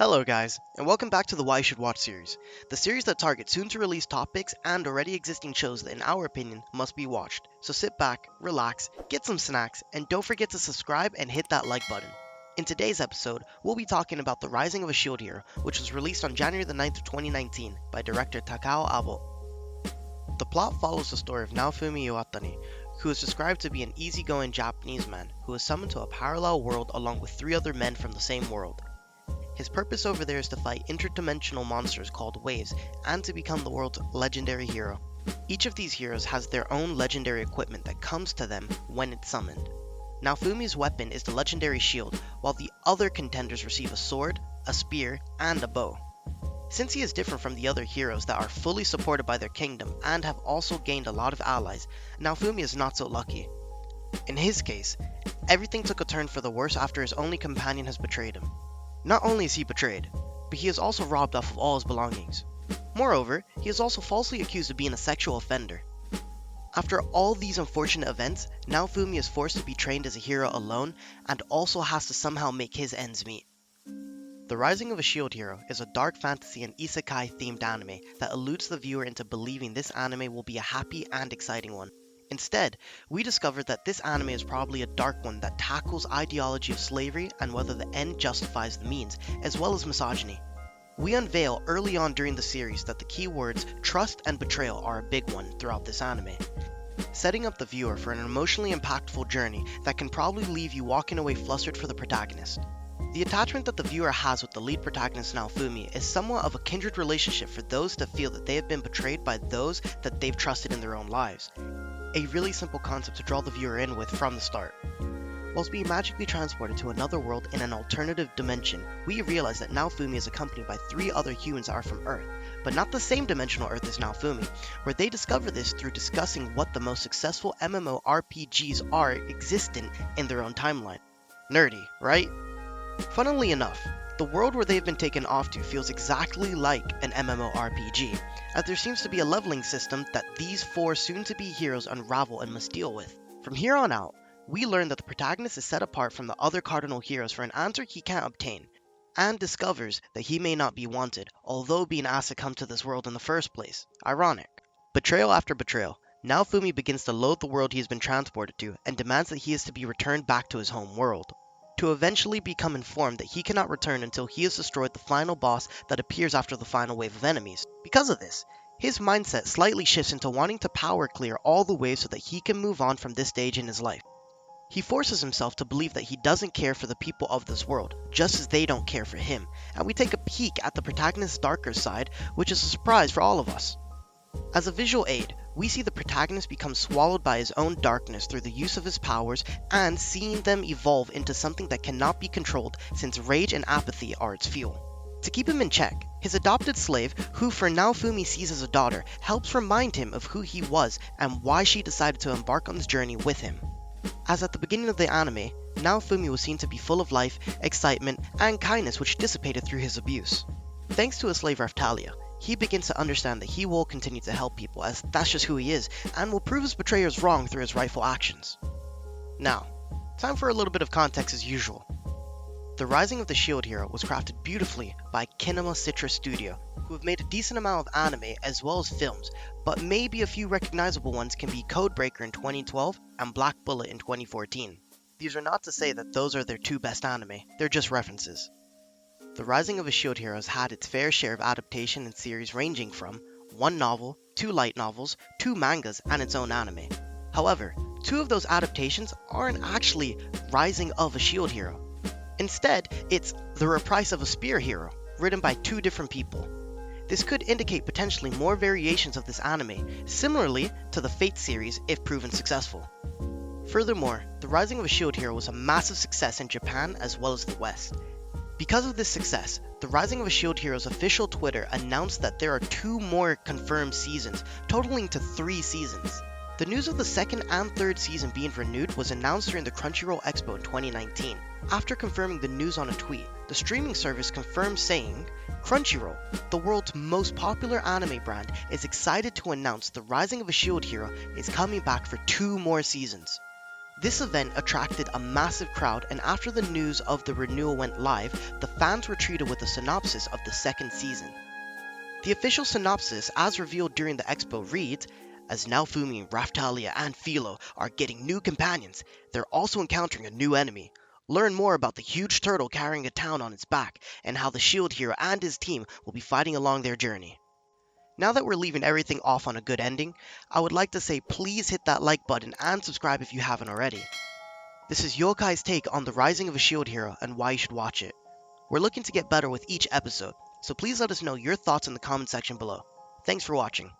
Hello guys, and welcome back to the Why You Should Watch series, the series that targets soon-to-release topics and already existing shows that in our opinion must be watched. So sit back, relax, get some snacks, and don't forget to subscribe and hit that like button. In today's episode, we'll be talking about The Rising of a Shield Hero, which was released on January the 9th of 2019 by director Takao Abo. The plot follows the story of Naofumi Iwatani, who is described to be an easygoing Japanese man who is summoned to a parallel world along with three other men from the same world. His purpose over there is to fight interdimensional monsters called waves and to become the world's legendary hero. Each of these heroes has their own legendary equipment that comes to them when it's summoned. Naofumi's weapon is the legendary shield, while the other contenders receive a sword, a spear, and a bow. Since he is different from the other heroes that are fully supported by their kingdom and have also gained a lot of allies, Naofumi is not so lucky. In his case, everything took a turn for the worse after his only companion has betrayed him. Not only is he betrayed, but he is also robbed off of all his belongings. Moreover, he is also falsely accused of being a sexual offender. After all these unfortunate events, Naofumi is forced to be trained as a hero alone and also has to somehow make his ends meet. The Rising of a Shield Hero is a dark fantasy and isekai themed anime that eludes the viewer into believing this anime will be a happy and exciting one. Instead, we discovered that this anime is probably a dark one that tackles ideology of slavery and whether the end justifies the means, as well as misogyny. We unveil early on during the series that the keywords trust and betrayal are a big one throughout this anime, setting up the viewer for an emotionally impactful journey that can probably leave you walking away flustered for the protagonist. The attachment that the viewer has with the lead protagonist Naofumi is somewhat of a kindred relationship for those that feel that they have been betrayed by those that they've trusted in their own lives. A really simple concept to draw the viewer in with from the start. Whilst being magically transported to another world in an alternative dimension, we realize that Naofumi is accompanied by three other humans that are from Earth, but not the same dimensional Earth as Naofumi, where they discover this through discussing what the most successful MMORPGs are existent in their own timeline. Nerdy, right? Funnily enough, the world where they've been taken off to feels exactly like an MMORPG, as there seems to be a leveling system that these four soon-to-be heroes unravel and must deal with. From here on out, we learn that the protagonist is set apart from the other cardinal heroes for an answer he can't obtain, and discovers that he may not be wanted, although being asked to come to this world in the first place. Ironic. Betrayal after betrayal, Naofumi begins to loathe the world he has been transported to and demands that he is to be returned back to his home world, to eventually become informed that he cannot return until he has destroyed the final boss that appears after the final wave of enemies. Because of this, his mindset slightly shifts into wanting to power clear all the waves so that he can move on from this stage in his life. He forces himself to believe that he doesn't care for the people of this world, just as they don't care for him, and we take a peek at the protagonist's darker side, which is a surprise for all of us. As a visual aid, we see the protagonist become swallowed by his own darkness through the use of his powers and seeing them evolve into something that cannot be controlled since rage and apathy are its fuel. To keep him in check, his adopted slave, who for Naofumi sees as a daughter, helps remind him of who he was and why she decided to embark on this journey with him. As at the beginning of the anime, Naofumi was seen to be full of life, excitement, and kindness which dissipated through his abuse. Thanks to his slave Raftalia, he begins to understand that he will continue to help people as that's just who he is, and will prove his betrayers wrong through his rightful actions. Now, time for a little bit of context as usual. The Rising of the Shield Hero was crafted beautifully by Kinema Citrus Studio, who have made a decent amount of anime as well as films, but maybe a few recognizable ones can be Codebreaker in 2012 and Black Bullet in 2014. These are not to say that those are their two best anime, they're just references. The Rising of a Shield Hero has had its fair share of adaptation and series ranging from one novel, 2 light novels, 2 mangas, and its own anime. However, 2 of those adaptations aren't actually Rising of a Shield Hero. Instead, it's The Reprise of a Spear Hero, written by 2 different people. This could indicate potentially more variations of this anime, similarly to the Fate series if proven successful. Furthermore, The Rising of a Shield Hero was a massive success in Japan as well as the West. Because of this success, The Rising of a Shield Hero's official Twitter announced that there are 2 more confirmed seasons, totaling to 3 seasons. The news of the 2nd and 3rd season being renewed was announced during the Crunchyroll Expo in 2019. After confirming the news on a tweet, the streaming service confirmed saying, Crunchyroll, the world's most popular anime brand, is excited to announce The Rising of a Shield Hero is coming back for 2 more seasons. This event attracted a massive crowd, and after the news of the renewal went live, the fans were treated with a synopsis of the second season. The official synopsis, as revealed during the expo, reads, "As Naofumi, Raftalia, and Philo are getting new companions, they're also encountering a new enemy. Learn more about the huge turtle carrying a town on its back, and how the shield hero and his team will be fighting along their journey." Now that we're leaving everything off on a good ending, I would like to say please hit that like button and subscribe if you haven't already. This is YOUKAI's take on the rising of a shield hero and why you should watch it. We're looking to get better with each episode, so please let us know your thoughts in the comment section below. Thanks for watching.